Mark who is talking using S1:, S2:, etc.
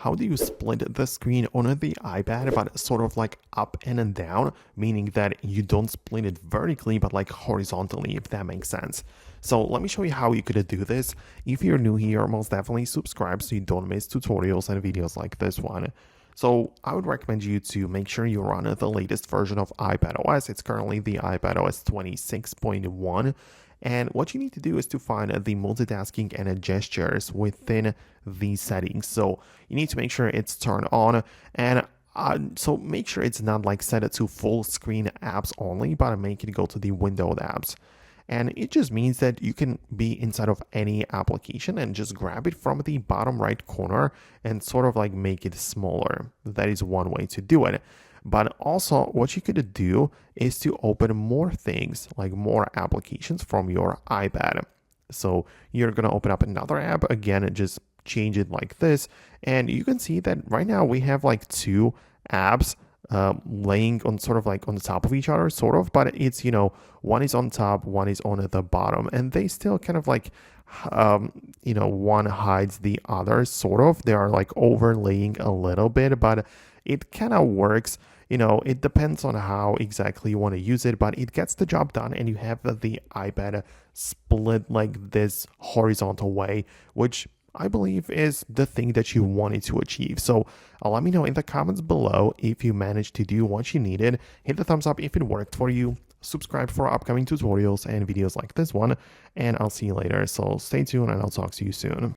S1: how do you split the screen on the iPad, but sort of like up and down, meaning that you don't split it vertically, but like horizontally, if that makes sense. So let me show you how you could do this. If you're new here, most definitely subscribe so you don't miss tutorials and videos like this one. So I would recommend you to make sure you run the latest version of iPad OS. It's currently the iPad OS 26.1. And what you need to do is to find the multitasking and gestures within these settings. So you need to make sure it's turned on, and so make sure it's not like set it to full screen apps only, but make it go to the windowed apps. And it just means that you can be inside of any application and just grab it from the bottom right corner and sort of like make it smaller. That is one way to do it. But also what you could do is to open more things, like more applications from your iPad. So you're going to open up another app again and just change it like this. And you can see that right now we have like two apps laying on sort of like on the top of each other, sort of, but it's, one is on top, one is on the bottom, and they still kind of like, one hides the other, sort of. They are like overlaying a little bit, but it kind of works. It depends on how exactly you want to use it, but it gets the job done, and you have the iPad split like this horizontal way, which I believe is the thing that you wanted to achieve. So let me know in the comments below if you managed to do what you needed. Hit the thumbs up if it worked for you. Subscribe for upcoming tutorials and videos like this one, and I'll see you later. So stay tuned and I'll talk to you soon.